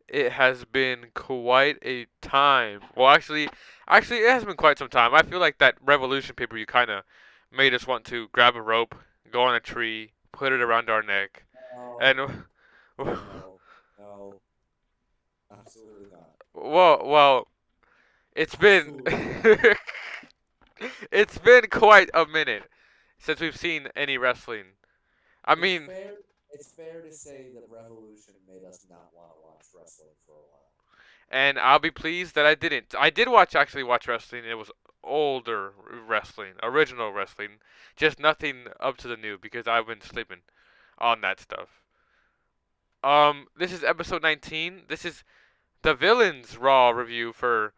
It has been quite a time. Well, actually, it has been quite some time. I feel like that Revolution paper you kind of made us want to grab a rope, go on a tree, put it around our neck, No, and no, no, absolutely not. well, it's been Absolutely not. it's been quite a minute since we've seen any wrestling. I It's mean, fair. It's fair to say that Revolution made us not want to watch wrestling for a while. and I'll be pleased that I didn't. I did actually watch wrestling. It was older wrestling, original wrestling, just nothing up to the new because I've been sleeping on that stuff. This is episode 19. This is the Villains Raw review for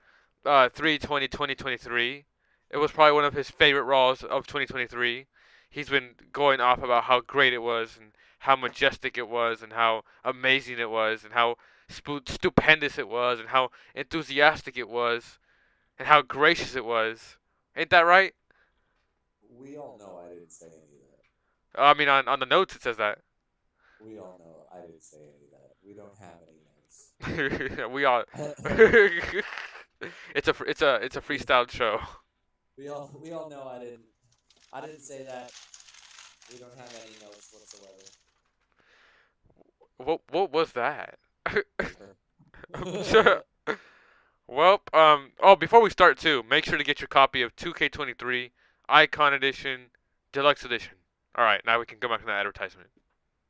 3/20/2023. It was probably one of his favorite Raws of 2023. He's been going off about how great it was and how majestic it was and how amazing it was and how stupendous it was and how enthusiastic it was and how gracious it was. Ain't that right? We all know I didn't say any of that. I mean, on the notes it says that. We all know I didn't say any of that. We don't have any notes. We all. It's a freestyle show. We all know I didn't say that. We don't have any notes whatsoever. What was that? Well, oh, before we start too, make sure to get your copy of 2K23 Icon Edition, Deluxe Edition. All right, now we can go back to that advertisement.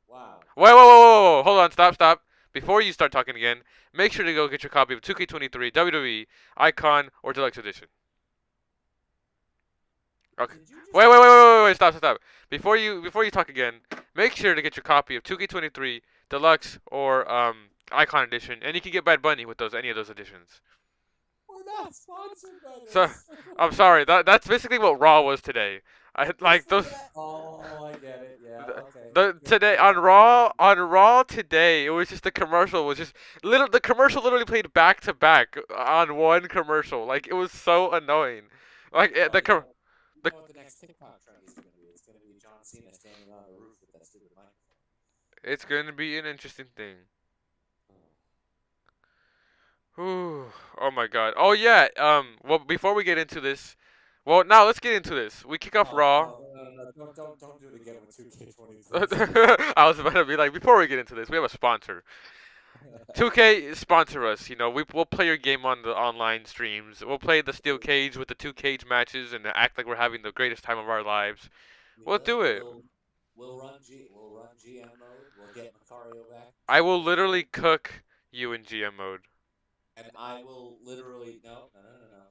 Wow. Whoa, hold on, stop. Before you start talking again, make sure to go get your copy of 2K23 WWE Icon or Deluxe Edition. Okay. Did you just Wait, stop. Before you talk again, make sure to get your copy of 2K23 Deluxe or Icon Edition, and you can get Bad Bunny with those any of those editions. We're not sponsored by So, this. I'm sorry. That's basically what Raw was today. I Just like like those. that. Oh, I get it. Yeah. Okay. The Good. today Good. On Raw today, it was just the commercial was just little. The commercial literally played back to back on one commercial. Like it was so annoying. Like Well, you the know what the next TikTok trend is going to be? It's going to be John Cena standing on the roof with that stupid microphone. it's going to be an interesting thing. Whew. Oh my God. Oh yeah. Well, before we get into this, well, now let's get into this. We kick off No, Raw. no, no, no, no! Don't do it again with 2K23. I was about to be like, before we get into this, we have a sponsor. 2K sponsor us. You know, we'll play your game on the online streams. We'll play the steel cage with the two cage matches and act like we're having the greatest time of our lives. We We'll will. do it. We'll run GM mode. We'll get Macario back I to will his form, literally cook you in GM mode. and I will literally no,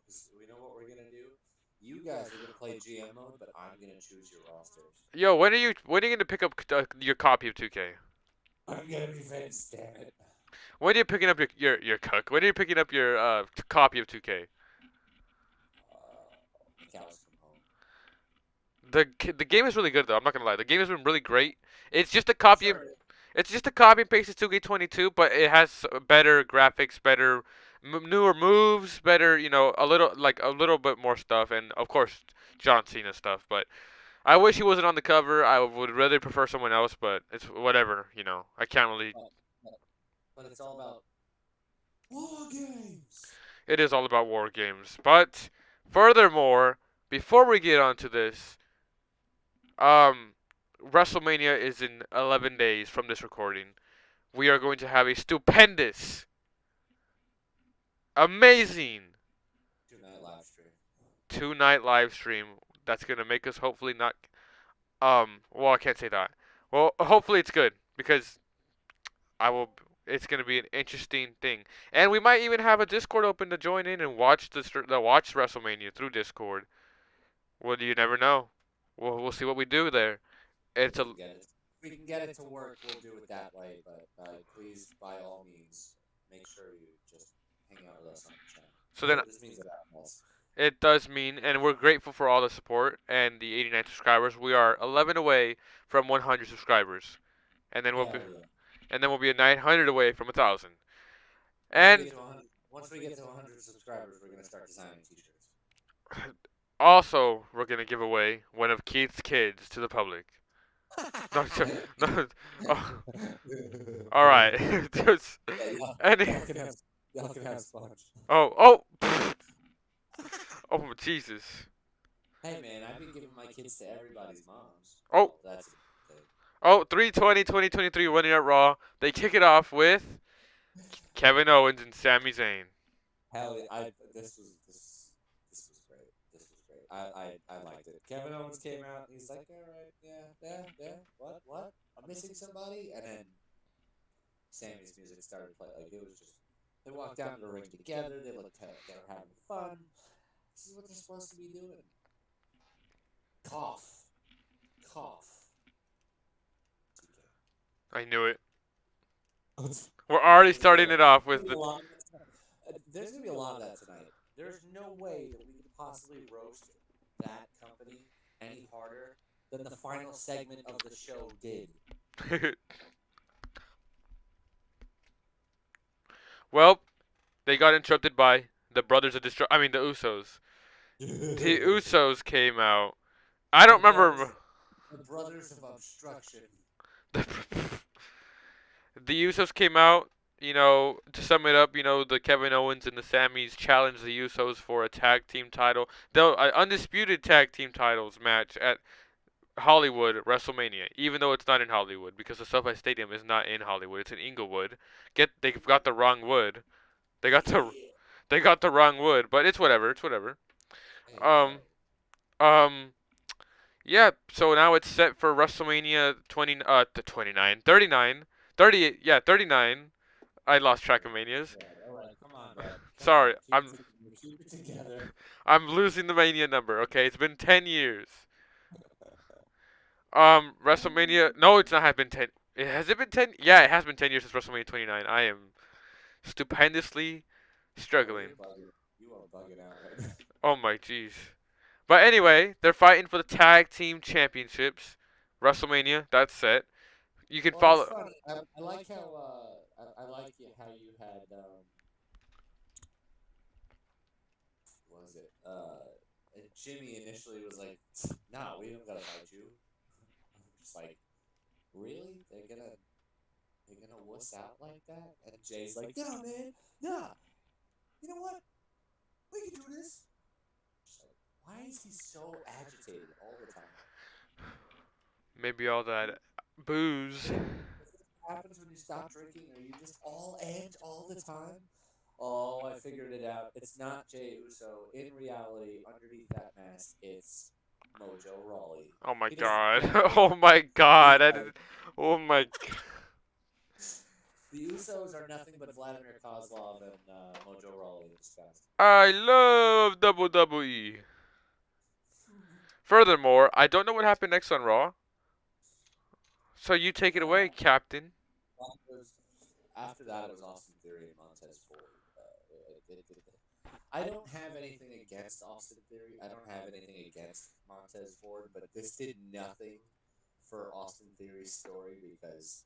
because we know what we're gonna do. You guys are gonna play GM mode, but I'm gonna choose your rosters. Yo, when are you gonna pick up your copy of 2K? I'm gonna be Vince, damn it. When are you picking up your cook? When are you picking up your copy of 2K? The cows come home. The game is really good though. I'm not gonna lie. The game has been really great. It's just a I'm copy. sure. It's just a copy and paste of 2K22, but it has better graphics, better newer moves, better a little bit more stuff, and of course John Cena stuff. But I wish he wasn't on the cover. I would rather prefer someone else, but it's whatever. I can't really. But, but, but it's all about war games. It is all about war games. But furthermore, before we get onto this, um, WrestleMania is in 11 days from this recording. We are going to have a stupendous, amazing Two-night live stream. 2 night live stream that's gonna make us hopefully not. Well, I can't say that. Well, hopefully it's good because I will. It's gonna be an interesting thing, and we might even have a Discord open to join in and watch WrestleMania through Discord. Well, you never know. We'll see what we do there. It's We a can get it. We can get it to work. We'll do it that way. But please, by all means, make sure you just hang out with us on so the then channel. This means a lot to us. it does mean, and we're grateful for all the support and the 89 subscribers. We are 11 away from 100 subscribers, and then Hell yeah! we'll be a 900 away from 1,000. Once we And get to 100, once we get to 100 subscribers, we're gonna start designing T-shirts. also, we're gonna give away one of Keith's kids to the public. No, no. Oh, all right. Just Yeah, any. y'all can have sponge. Oh, oh, oh, Jesus. Hey man, I've been giving my kids to everybody's moms. Oh, Well, that's a thing. oh, 3/20/2023 winning at Raw. They kick it off with Kevin Owens and Sami Zayn. Hell yeah, this was great. This was great. I liked it. Kevin Owens came out. He's like, all right, yeah. What? I'm missing somebody. And then Sammy's music started playing. Like it was just they walked down to the ring together. They looked like they were having fun. This is what they're supposed to be doing. Cough, cough. I knew it. TK. We're already There's gonna be a starting lot. it off There's with gonna be the. a lot of that tonight. There's gonna be a lot of that tonight. There's no way that we could possibly roast that company any harder than the final segment of the show did. Well, they got interrupted by the Brothers of Destruction. I mean, the Usos. The the Usos came out. I don't brothers, remember. the brothers of obstruction. The, the Usos came out. To sum it up, the Kevin Owens and the Sammys challenged the Usos for a tag team title, though an undisputed tag team titles match at Hollywood WrestleMania, even though it's not in Hollywood because the SoFi Stadium is not in Hollywood. It's in Inglewood. They've got the wrong wood. They got the Yeah. they got the wrong wood, but it's whatever. It's whatever. Hey, Um whatever. um yeah, so now it's set for WrestleMania 29, 39, 38, yeah, 39. I lost track of manias. All right. Come on, bud. Come on. Sorry, Keep it together. I'm losing the mania number. Okay, it's been 10 years. WrestleMania. No, it's not. Have been 10. Has it been 10? Yeah, it has been 10 years since WrestleMania 29. I am stupendously Oh, struggling. you're bugging. You are bugging out right now. Oh my jeez. But anyway, they're fighting for the tag team championships. WrestleMania. That's set. You can Well, it's follow. funny. I like how I like how you had what was it? Jimmy initially was like, "No, we don't gotta fight you." I'm just like, really? They're gonna wuss out like that? And Jay's like, "No, man, nah. You know what? We can do this." Just like, why is he so agitated all the time? Maybe all that booze. Is this what happens when you stop drinking? Are you just all amped all the time? Oh, I figured it out. It's not Jay Uso. In reality, underneath that mask, it's Mojo Rawley. Oh my He doesn't god. get it. Oh my He's god. like, Oh my. the Usos are nothing but Vladimir Kozlov and Mojo Rawley in disguise. I love WWE. Furthermore, I don't know what happened next on Raw. So you take it away, Uh, Captain. after that, it was Austin Theory and Montez Ford. I don't have anything against Austin Theory. I don't have anything against Montez Ford, but this did nothing for Austin Theory's story because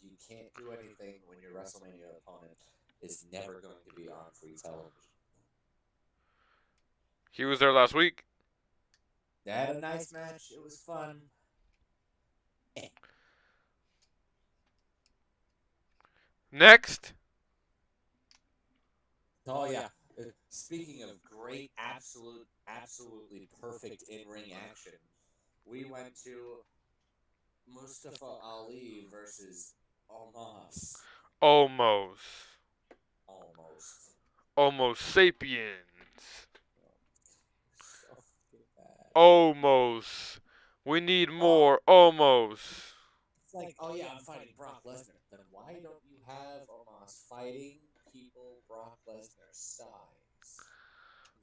you can't do anything when your WrestleMania opponent is never going to be on free television. He was there last week. They had a nice match. It was fun. Next. Oh yeah. Speaking of great, absolutely perfect in-ring action, we went to Mustafa Ali versus Omas. Almost. Almost. Almost sapiens. So fucking bad. Almost. We need Oh, more almost. it's like, oh yeah, I'm fighting Brock Lesnar. Then why don't you have Omas fighting people Brock Lesnar size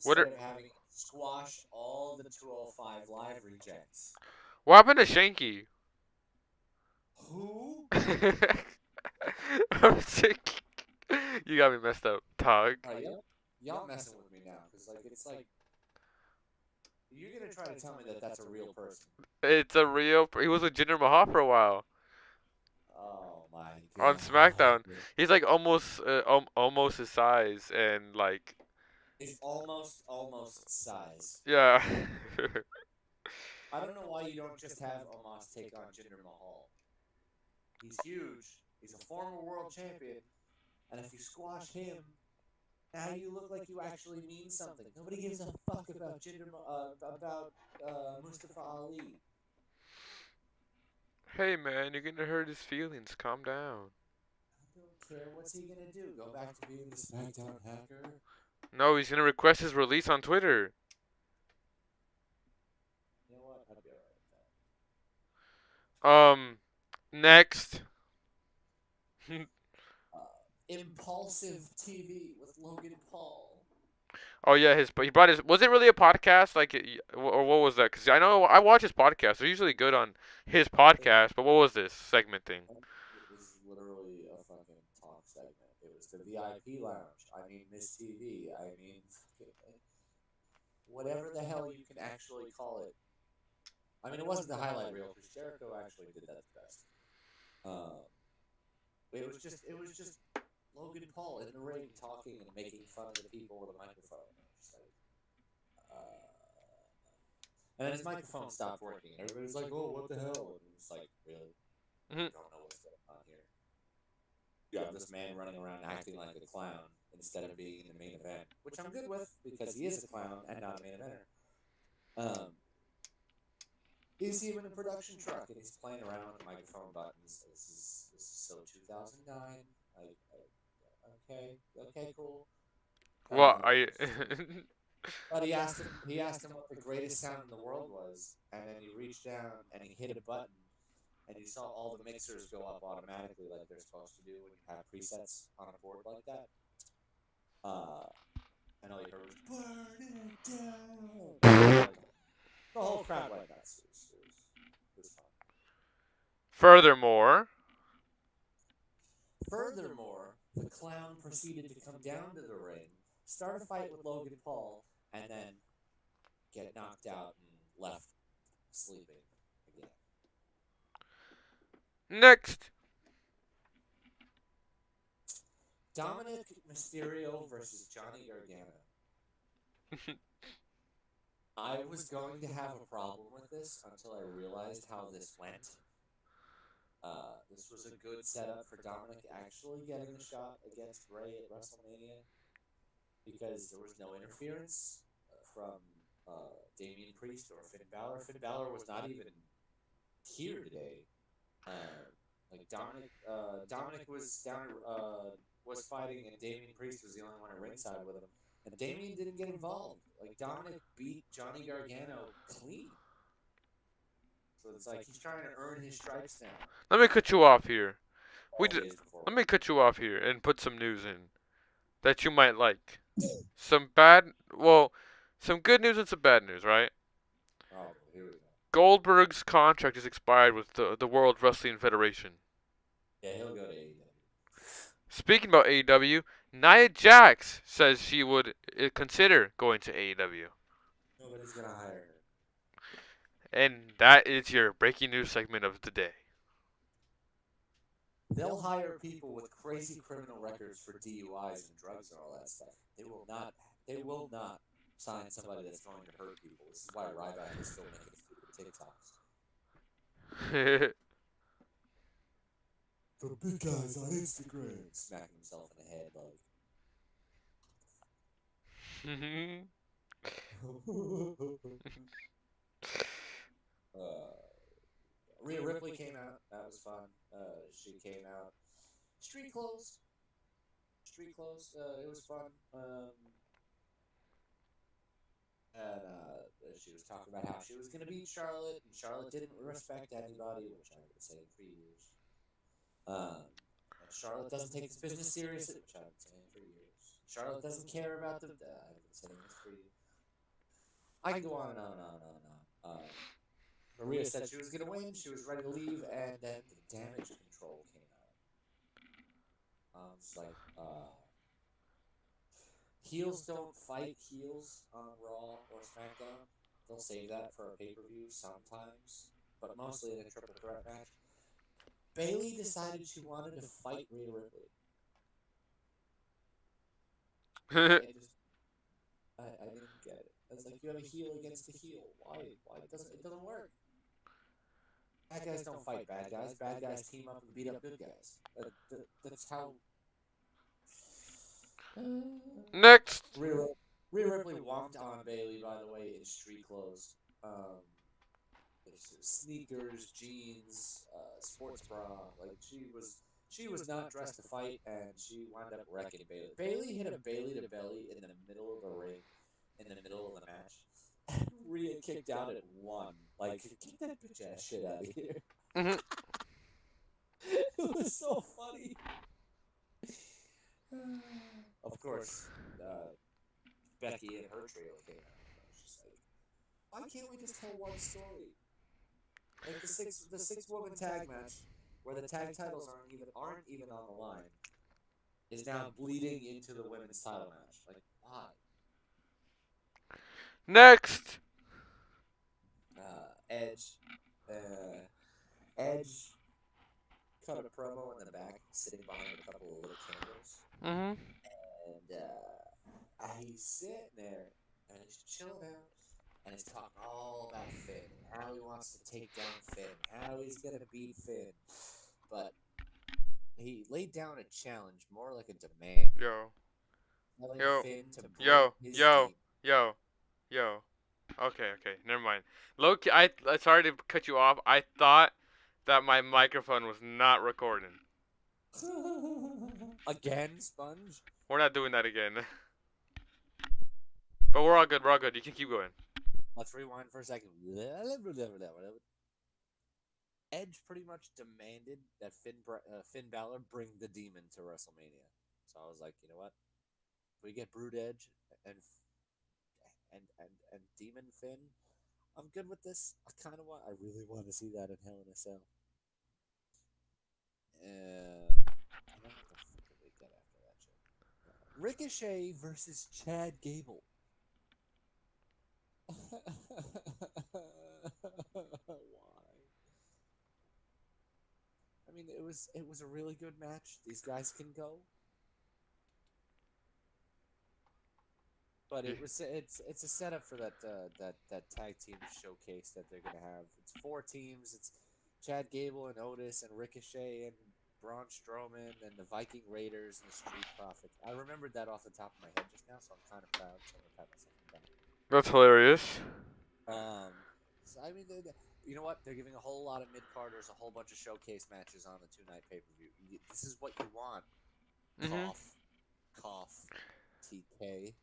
What instead are, of having squash all the 205 live rejects? what happened to Shanky? Who? I'm sick. You got me messed up, Tog. All right, y'all messing with me now because like you're gonna try to tell me that that's a real person. It's a real. He was with Jinder Mahal for a while Oh my on god. SmackDown. He's like almost his size and Is almost size. yeah. I don't know why you don't just have Omas take on Jinder Mahal. He's huge. He's a former world champion, and if you squash him, now you look like you actually mean something. Nobody gives a fuck about Mustafa Ali. Hey man, you're gonna hurt his feelings. Calm down. I don't care. What's he gonna do? Go back to being the SmackDown hacker? No, he's gonna request his release on Twitter. You know what? I'd be alright with that. Next. Impulsive TV with Logan Paul. Oh yeah, he brought his. Was it really a podcast? Like, or what was that? Because I know I watch his podcast. They're usually good on his It, podcast. But what was this segment thing? it was literally a fucking talk segment. It was the VIP lounge. I mean, Miss TV. I mean, whatever the hell you can actually call it. I mean, it wasn't the highlight reel because Jericho actually did that the best. Um, it was just Logan Paul in the ring talking and making fun of the people with a microphone. Just like, uh, and then his microphone stopped working, and everybody was like, "Oh, what the hell?" And it's like, really, Mhm. you don't know what's going on here. You have this man running around acting like a clown instead of being in the main event, which I'm good with because he is a clown and not a main eventer. Um, you see him in a production truck, and he's playing around with the microphone buttons. This is so 2009. Like, okay, okay, cool. Well, Um, I. but he asked him what the greatest sound in the world was, and then he reached down and he hit a button, and you saw all the mixers go up automatically like they're supposed to do when you have presets on a board like that. Uh, and all you heard was "Burn it down," and the whole crowd went nuts. It was fun. Furthermore, Furthermore, the clown proceeded to come down to the ring, start a fight with Logan Paul, and then get knocked out and left sleeping again. next. Dominic Mysterio versus Johnny Gargano. I was going to have a problem with this until I realized how this went. This was a good setup for Dominic actually getting a shot against Ray at WrestleMania because there was no interference from Damian Priest or Finn Balor. Finn Balor was not even here today. Uh, like Dominic was down, was fighting, and Damian Priest was the only one at ringside with him. And Damian didn't get involved. Like Dominic beat Johnny Gargano clean. So it's like he's trying to earn his stripes now. Let me cut you off here. We Oh, d- he is before. Let me cut you off here and put some news in that you might like. Some bad, well, some good news and some bad news, right? Oh, here we go. Goldberg's contract is expired with the World Wrestling Federation. Yeah, he'll go to AEW. Speaking about AEW, Nia Jax says she would consider going to AEW. Nobody's gonna hire her. And that is your breaking news segment of the day. They'll hire people with crazy criminal records for DUIs and drugs and all that stuff. They will not. They will not sign somebody that's going to hurt people. This is why Ryback is still making stupid TikToks. The big guys on Instagram, smacking himself in the head like. uh, Rhea Ripley came out. That was fun. She came out street clothes. Street clothes. It was fun. And she was talking about how she was going to beat Charlotte, and Charlotte didn't respect anybody, which I've been saying for years. And Charlotte doesn't take this business seriously, which I've been saying for years. Charlotte doesn't care about the. I've been saying this for years. I can go on and on and on and on and on. Maria said she was going to win. She was ready to leave, and then the damage control came out. It's like, heels don't fight heels on Raw or SmackDown. They'll save that for a pay-per-view sometimes, but mostly in a triple threat match. Bayley decided she wanted to fight Rhea Ripley. I just, I didn't get it. It's like you have a heel against a heel. Why? Why it doesn't work? Bad guys don't fight bad guys. Bad guys team up and beat up good guys. That's how. Next. Rhea, Rhea Ripley womped on Bailey, by the way, in street clothes. Sneakers, jeans, sports bra. Like she was not dressed to fight, and she wound up wrecking Bailey. Bailey hit a Bailey to belly in the middle of the ring, in the middle of the match. Rhea kicked out at one. Like, get that bitch ass shit out of here. Mhm. It was so funny. Of course, Becky and her trio came out. And I was just like, why can't we just tell one story? Like the six woman tag match, where the tag titles aren't even on the line, is now bleeding into the women's title match. Like, why? Next. Edge, uh, Edge cut a promo in the back, sitting behind a couple of little candles, Mhm. and he's sitting there and he's chilling out, and he's talking all about Finn and how he wants to take down Finn and how he's gonna beat Finn, but he laid down a challenge, more like a demand, Yo. telling Yo. Finn to bring Yo. his Yo. team. Yo. Yo. Okay. Okay. Never mind. Loki, I sorry to cut you off. I thought that my microphone was not recording. Again, Sponge. We're not doing that again. But we're all good. We're all good. You can keep going. Let's rewind for a second. Edge pretty much demanded that Finn Balor bring the demon to WrestleMania. So I was like, you know what? If we get Brood Edge and and Demon Finn, I'm good with this. I really want to see that in Hell in a Cell. And then what the fuck did we get after that shit? Ricochet versus Chad Gable. Why? I mean, it was a really good match. These guys can go, but it's a setup for that tag team showcase that they're gonna have. It's four teams. It's Chad Gable and Otis and Ricochet and Braun Strowman and the Viking Raiders and the Street Profits. I remembered that off the top of my head just now, so I'm kind of proud. So I'm gonna pat myself on the back. That's hilarious. Um, so I mean, you know what? They're giving a whole lot of mid carders a whole bunch of showcase matches on the 2 night pay per view. This is what you want. Mhm. Cough, cough. TK.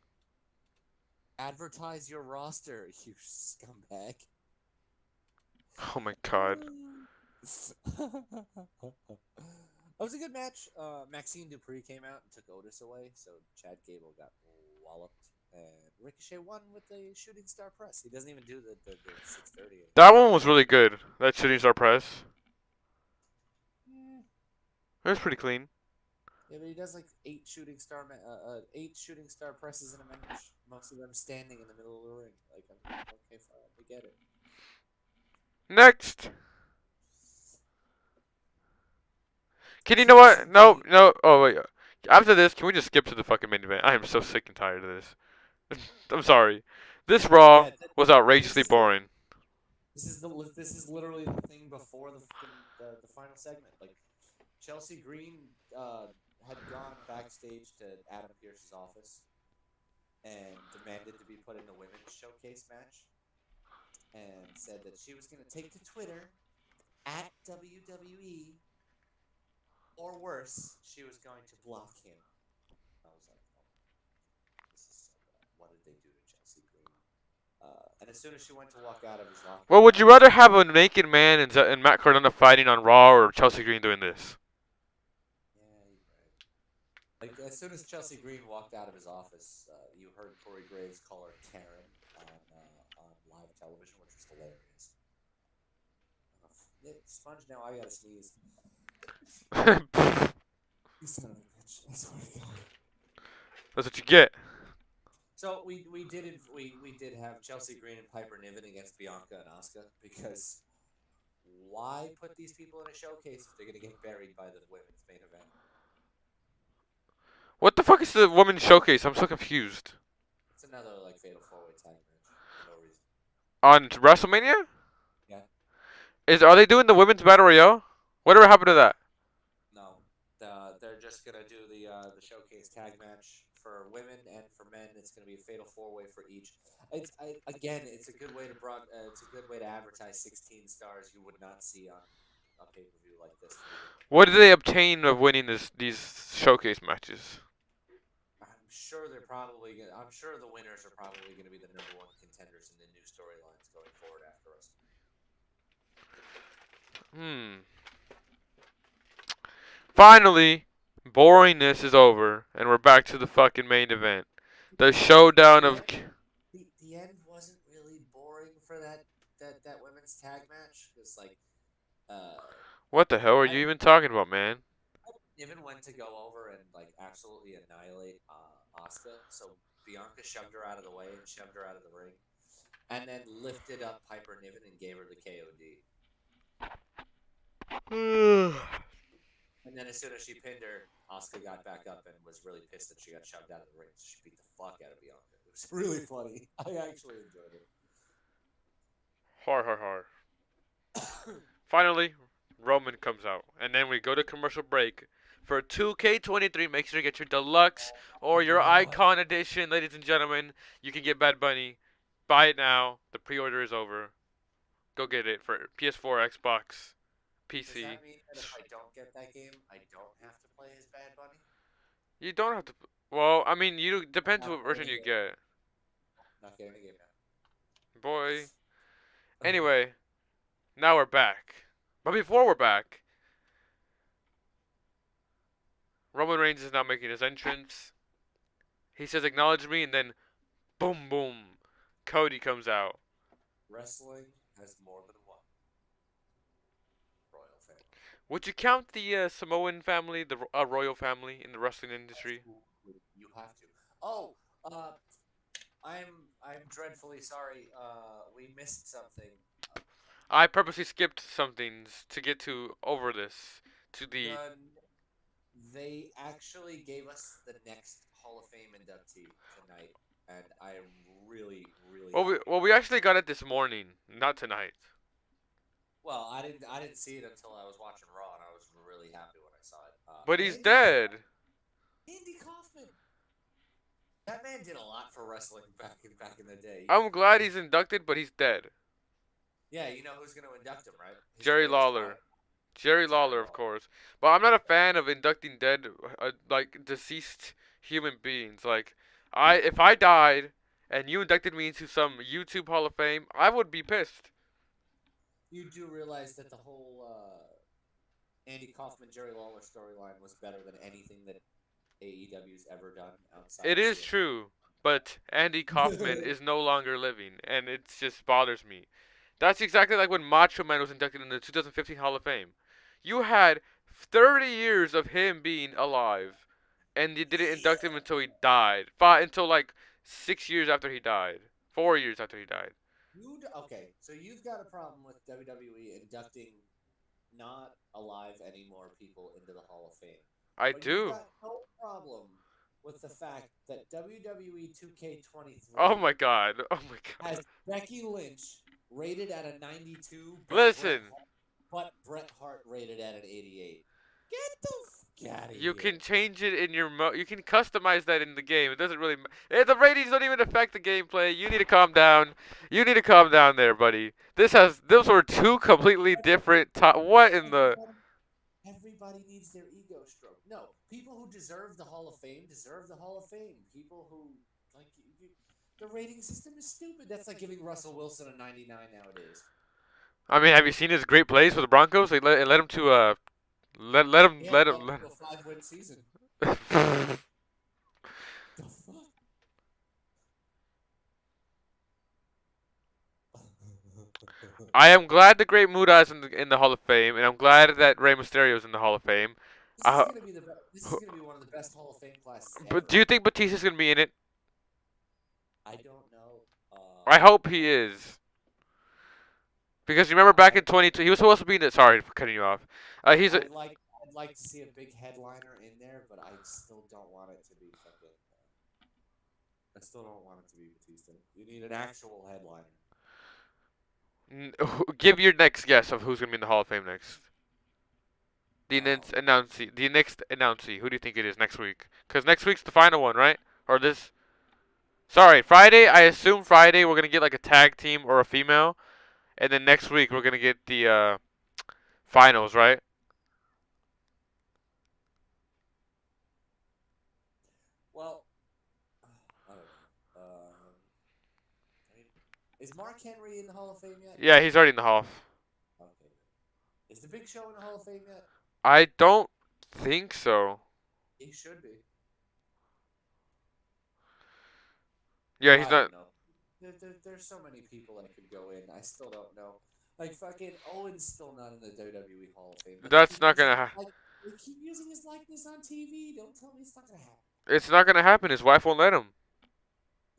Advertise your roster, you scumbag. Oh my god. That was a good match. Maxine Dupree came out and took Otis away, so Chad Gable got walloped. And Ricochet won with the shooting star press. He doesn't even do the 630 anymore. That one was really good. That shooting star press. Yeah. It was pretty clean. Yeah, but he does like eight shooting star presses in a match. Most of them standing in the middle of the ring. Like, okay, fine, we get it. Next. Can you know Chelsea what? No, Green. no. Oh wait. After this, can we just skip to the fucking main event? I am so sick and tired of this. I'm sorry. This Raw Yeah, was this outrageously is the boring. this is literally the thing before the final segment. Like, Chelsea Green had gone backstage to Adam Pearce's office and demanded to be put in the women's showcase match, and said that she was going to take to Twitter at WWE, or worse, she was going to block him. I was like, oh, this is so bad. What did they do to Chelsea Green? And as soon as she went to walk out of his locker Well, room, would I you was rather like, have a naked man and Matt Cardona fighting on Raw or Chelsea Green doing this? yeah, you're right. Like, as soon as Chelsea Green walked out of his office, you heard Corey Graves call her Karen on live television, which was hilarious. Sponge, now I gotta sneeze. That's You son of a bitch! I swear to God. what you get. So we did have Chelsea Green and Piper Niven against Bianca and Asuka, because why put these people in a showcase if they're gonna get buried by the women's main event? What the fuck is the women's showcase? I'm so confused. It's another like fatal 4-way tag match. On WrestleMania? Yeah. Are they doing the women's battle royale? Whatever happened to that? No, they're just gonna do the showcase tag match for women and for men. It's gonna be a fatal four way for each. Again, it's a good way to it's a good way to advertise 16 stars you would not see on a pay per view like this to begin with. What did they obtain of winning these showcase matches? I'm sure the winners are probably gonna be the number one contenders in the new storylines going forward after WrestleMania. Hmm. Finally, boringness is over, and we're back to the fucking main event. The showdown The of. end, the end wasn't really boring for that women's tag match because uh What the hell are I you even talking about, man? Niven went to go over and absolutely annihilate Asuka. So Bianca shoved her out of the way and shoved her out of the ring, and then lifted up Piper Niven and gave her the KOD. And then as soon as she pinned her, Asuka got back up and was really pissed that she got shoved out of the ring. So she beat the fuck out of Bianca. It was really funny. I actually enjoyed it. Har har har. Finally, Roman comes out, and then we go to commercial break. For 2K23, make sure to get your deluxe Oh or my your god. icon edition, ladies and gentlemen. You can get Bad Bunny. Buy it now. The pre-order is over. Go get it for PS4, Xbox, Does PC. that mean that if I don't get that game, I don't have to play as Bad Bunny? You don't have to. Well, I mean, you depends Not what playing version the you game. get, Not getting the game boy. now. Anyway, now we're back. But before we're back, Roman Reigns is now making his entrance. He says, "Acknowledge me," and then boom, boom, Cody comes out. Wrestling has more than one royal family. Would you count the Samoan family, the royal family in the wrestling industry? Absolutely, you have to. Oh, uh, I'm dreadfully sorry. We missed something. Uh, I purposely skipped some things to get to over this to the. the They actually gave us the next Hall of Fame inductee tonight, and I am really, really happy Well, we about it. actually got it this morning, not tonight. Well, I didn't see it until I was watching Raw, and I was really happy when I saw it. But he's dead. Andy Kaufman. That man did a lot for wrestling back in the day. I'm glad he's inducted, but he's dead. Yeah, you know who's going to induct him, right? His Jerry greatest Lawler. rival, Jerry Jerry Lawler, of Lawler. course. But I'm not a fan of inducting dead, like deceased human beings. Like, if I died and you inducted me into some YouTube Hall of Fame, I would be pissed. You do realize that the whole Andy Kaufman Jerry Lawler storyline was better than anything that AEW's ever done outside It of is CM true, but Andy Kaufman Punk. is no longer living, and it just bothers me. That's exactly like when Macho Man was inducted in the 2015 Hall of Fame. You had 30 years of him being alive, and you didn't induct him until he died. Until like 6 years after he died. 4 years after he died. Okay, so you've got a problem with WWE inducting not alive anymore people into the Hall of Fame, I but you've do. got no problem with the fact that WWE Oh 2K23 my god. Oh my god. has Becky Lynch rated at a 92, Listen, but Bret Hart rated at an 88. Get the fuck out of you can here. change it in your you can customize that in the game. It doesn't really the ratings don't even affect the gameplay. You need to calm down. You need to calm down there, buddy. Those were two completely different what in the Everybody, everybody needs their ego stroked. No, people who deserve the Hall of Fame deserve the Hall of Fame. People who like the rating system is stupid. That's like giving Russell Wilson a 99 nowadays. I mean, have you seen his great plays for the Broncos? They let him to Yeah, let led him him to a 5-win season. let The fuck? I am glad the Great Muda is in the Hall of Fame, and I'm glad that Rey Mysterio is in the Hall of Fame. Uh, This is gonna be one of the best Hall of Fame classes but do ever. you think Batista's gonna be in it? I don't know. I hope he is. Because you remember back I in 22, he was supposed to be in it. Sorry for cutting you off. He's a, I'd like to see a big headliner in there, but I still don't want it to be fucking. I still don't want it to be Batista. You need an actual headliner. Give your next guess of who's gonna be in the Hall of Fame next. Um, The next announcee. Who do you think it is next week? Because next week's the final one, right? Or this? Sorry, Friday. I assume Friday we're gonna get like a tag team or a female, and then next week we're gonna get the finals, right? well, I don't know. I mean, is Mark Henry in the Hall of Fame yet? Yeah, he's already in the Hall. Okay. Is the Big Show in the Hall of Fame yet? I don't think so. He should be. Yeah, he's I not. don't know. There's so many people that could go in. I still don't know. Like fucking Owen's still not in the WWE Hall of Fame, but they That's keep not using gonna. his like they keep using his likeness on TV. Don't tell me it's not gonna happen. It's not gonna happen. His wife won't let him.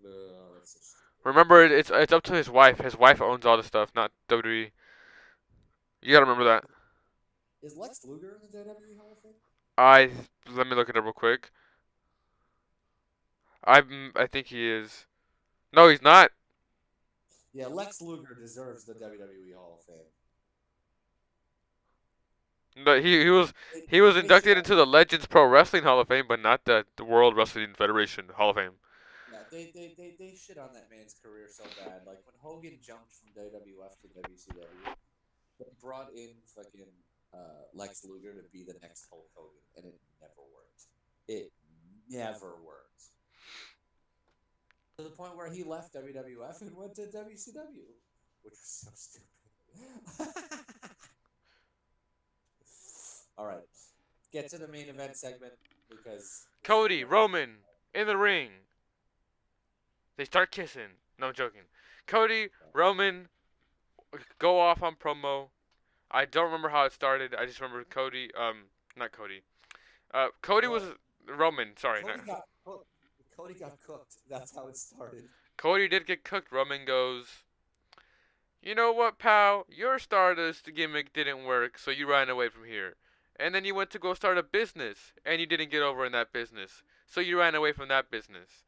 No, that's so stupid. Remember, it's up to his wife. His wife owns all the stuff, not WWE. You gotta remember that. Is Lex Luger in the WWE Hall of Fame? I Let me look it up real quick. I think he is. No, he's not. Yeah, Lex Luger deserves the WWE Hall of Fame. No, They, he was they shit inducted on into the Legends Pro Wrestling Hall of Fame, but not the World Wrestling Federation Hall of Fame. yeah, they shit on that man's career so bad. Like when Hogan jumped from WWF to WCW, they brought in fucking Lex Luger to be the next Hulk Hogan, and it never worked. It never worked. To the point where he left WWF and went to WCW, which was so stupid. All right, get to the main event segment because this is Cody where I. Roman in the ring. They start kissing. No, I'm joking. Cody Roman go off on promo. I don't remember how it started. I just remember Cody. Not Cody. Cody was Well, Roman. Sorry, no. Cody got cooked. Cody got cooked. That's how it started. Cody did get cooked. Roman goes, you know what, pal? Your Stardust gimmick didn't work, so you ran away from here. And then you went to go start a business, and you didn't get over in that business, so you ran away from that business.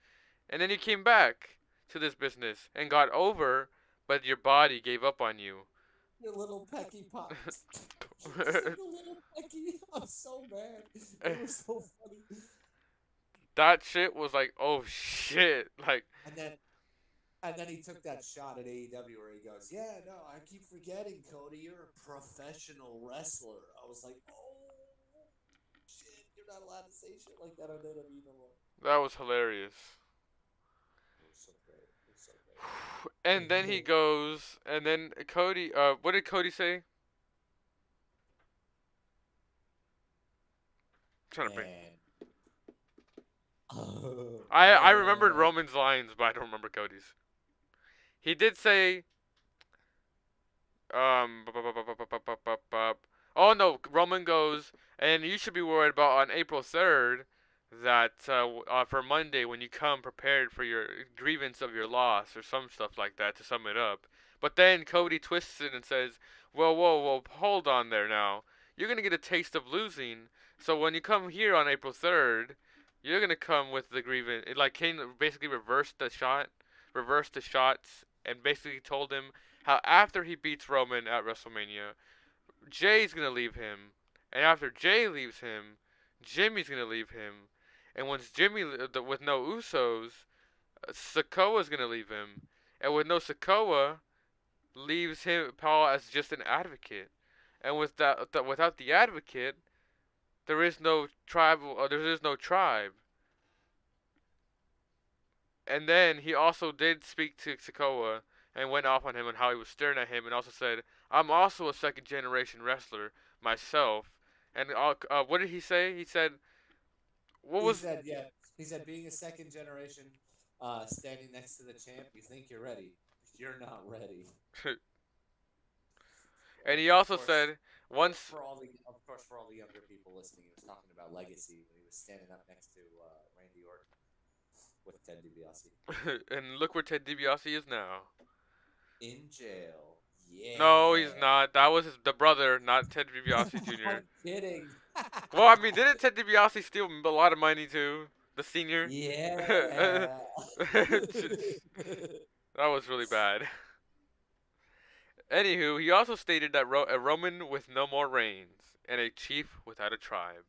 And then you came back to this business and got over, but your body gave up on you. Your little pecky popped. He said the little pecky. I'm so mad. It was so funny. That shit was like, oh shit. Like, And then and then he took that shot at AEW where he goes, "Yeah, no, I keep forgetting, Cody. You're a professional wrestler." I was like, "Oh shit, you're not allowed to say shit like that on WWE no more." that was hilarious. It was so great. It was so And then he great. goes, and then Cody, what did Cody say? I'm trying to bring. And I remembered and Roman's lines, but I don't remember Cody's. He did say, bu- bu- bu- bu- bu- bu- bu- bu- bu- oh no, Roman goes, and you should be worried about on April 3rd that for Monday when you come prepared for your grievance of your loss or some stuff like that to sum it up. But then Cody twists it and says, "Whoa, whoa, whoa, hold on there now. You're gonna get a taste of losing. So when you come here on April 3rd, you're gonna come with the grievance." It like Kane basically reversed the shots, and basically told him how after he beats Roman at WrestleMania, Jay's gonna leave him, and after Jay leaves him, Jimmy's gonna leave him, and once with no Usos, Sikoa's gonna leave him, and with no Sikoa, leaves him Paul as just an advocate, and without the advocate, there is no tribe. And then he also did speak to Sikoa and went off on him and how he was staring at him, and also said, "I'm also a second generation wrestler myself." And what did he say? He said, "What he was?" said, yeah, he said, being a second generation, standing next to the champ, you think you're ready. You're not ready. And he Of also course, said once, for all the younger people listening, he was talking about legacy when he was standing up next to Randy Orton with Ted DiBiase and look where Ted DiBiase is now. in jail. No, he's Yeah. not. That was the brother, not Ted DiBiase Jr. I'm kidding. Well, I mean, didn't Ted DiBiase steal a lot of money too? The senior. Yeah. That was really bad. Anywho, he also stated that a Roman with no more reigns and a chief without a tribe.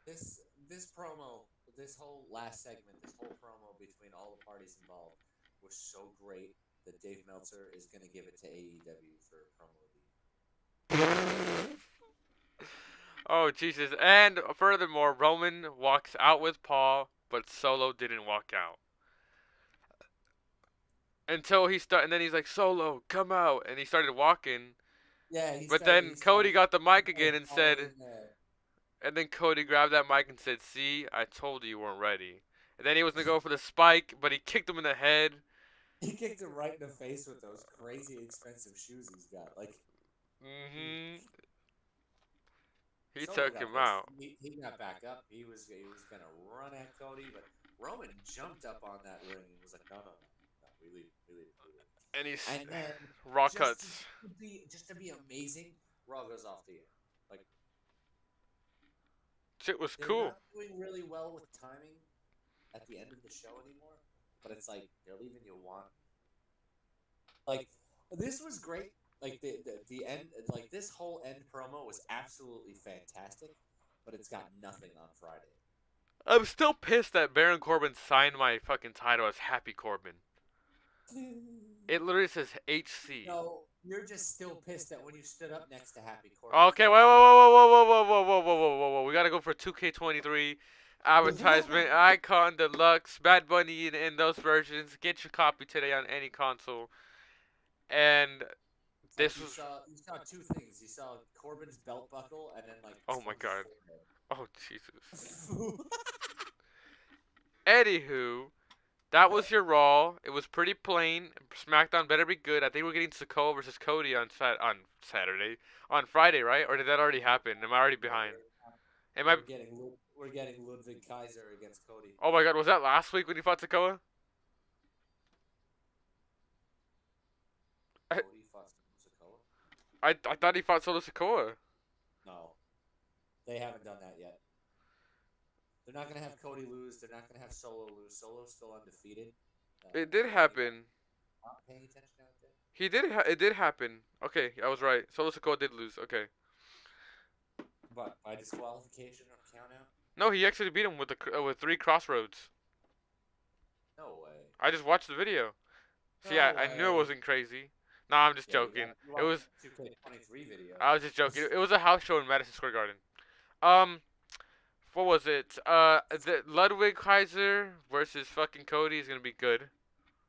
This promo, this whole last segment, this whole promo between all the parties involved was so great that Dave Meltzer is going to give it to AEW for promo of the year. Oh Jesus! And furthermore, Roman walks out with Paul, but Solo didn't walk out until and then he's like, "Solo, come out!" And he started walking, Yeah, but then Cody got the he mic again started and said, following and then Cody grabbed that mic and said, "See, I told you weren't ready." And then he was gonna go for the spike, but he kicked him in the head. he kicked him right in the face with those crazy expensive shoes he's got. Like Mhm. He Solo took got him pissed. out, He got back up. He was gonna run at Cody, but Roman jumped up on that ring and was like, "No, no, no, no. We leave. We leave. We leave." and he's And then raw just to, cuts. just to be amazing, Raw goes off the air. Like Shit was they're cool. not doing really well with timing at the end of the show anymore. But it's like they're leaving you want. Like this was great. Like the end. Like this whole end promo was absolutely fantastic. But it's got nothing on Friday. I'm still pissed that Baron Corbin signed my fucking title as Happy Corbin. It literally says HC. No, you're just still pissed that when you stood up next to Happy Corbin's Okay, wait, whoa, face, you whoa, whoa, whoa, whoa, whoa, whoa, whoa, whoa, whoa, whoa. We gotta go for 2K23 advertisement, Icon Deluxe, Bad Bunny in those versions. Get your copy today on any console. And it's like this was, you saw two things. You saw Corbin's belt buckle and then like oh my Sponge's god, oh Jesus. forehead. Anywho, that was your Raw. It was pretty plain. SmackDown better be good. I think we're getting Sokoa versus Cody on Saturday, on Friday, right? Or did that already happen? Am I already No, behind? Am I? we're getting Ludwig Kaiser against Cody. Oh my God, was that last week when you fought Sokoa? I Cody fought Sikoa? I thought he fought Solo Sokoa. No, they haven't done that yet. They're not gonna have Cody lose. They're not gonna have Solo lose. Solo's still undefeated. It For did anybody happen. not paying attention out there. It did happen. Okay, I was right. Solo Sokoa did lose. Okay. But by disqualification or count out? No, he actually beat him with three crossroads. No way. I just watched the video. See, No I knew it way. wasn't crazy. Nah, I'm just Yeah, joking. you It watched was. the 2K23 video. I was just joking. It was a house show in Madison Square Garden. Um, what was it? The Ludwig Kaiser versus fucking Cody is gonna be good.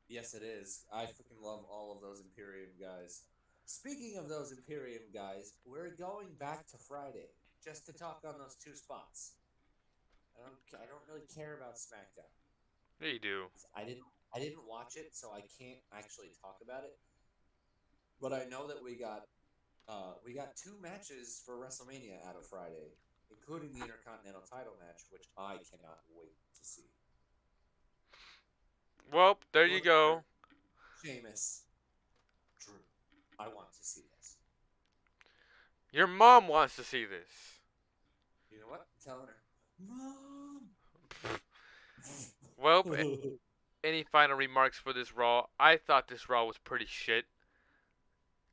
Yes, it is. I freaking love all of those Imperium guys. Speaking of those Imperium guys, we're going back to Friday just to talk on those two spots. I don't really care about SmackDown. Yeah, you do. I didn't watch it, so I can't actually talk about it. But I know that we got two matches for WrestleMania out of Friday, including the Intercontinental title match, which I cannot wait to see. Well, there you Goldberg, go. Sheamus, Drew. I want to see this. Your mom wants to see this. You know what? I'm telling her, Mom. Well, any final remarks for this Raw? I thought this Raw was pretty shit.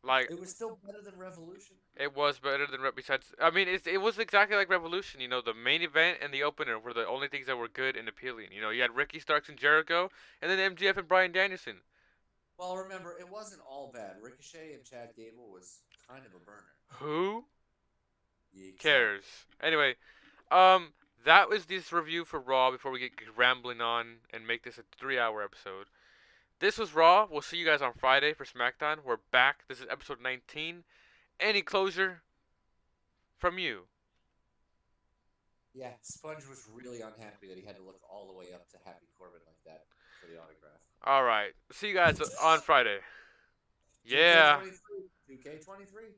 Like, It was still better than Revolution. it was better than besides. I mean, it was exactly like Revolution. You know, the main event and the opener were the only things that were good and appealing. You know, you had Ricky Starks and Jericho, and then MGF and Bryan Danielson. Well, remember, it wasn't all bad. Ricochet and Chad Gable was kind of a burner. Who Exactly. cares? Anyway, um, that was this review for Raw. Before we get rambling on and make this a 3-hour episode, this was Raw. We'll see you guys on Friday for SmackDown. We're back. This is episode 19. Any closure from you? Yeah, Sponge was really unhappy that he had to look all the way up to Happy Corbin like that for the autograph. All right. See you guys on Friday. Yeah. 2K23. 2K23.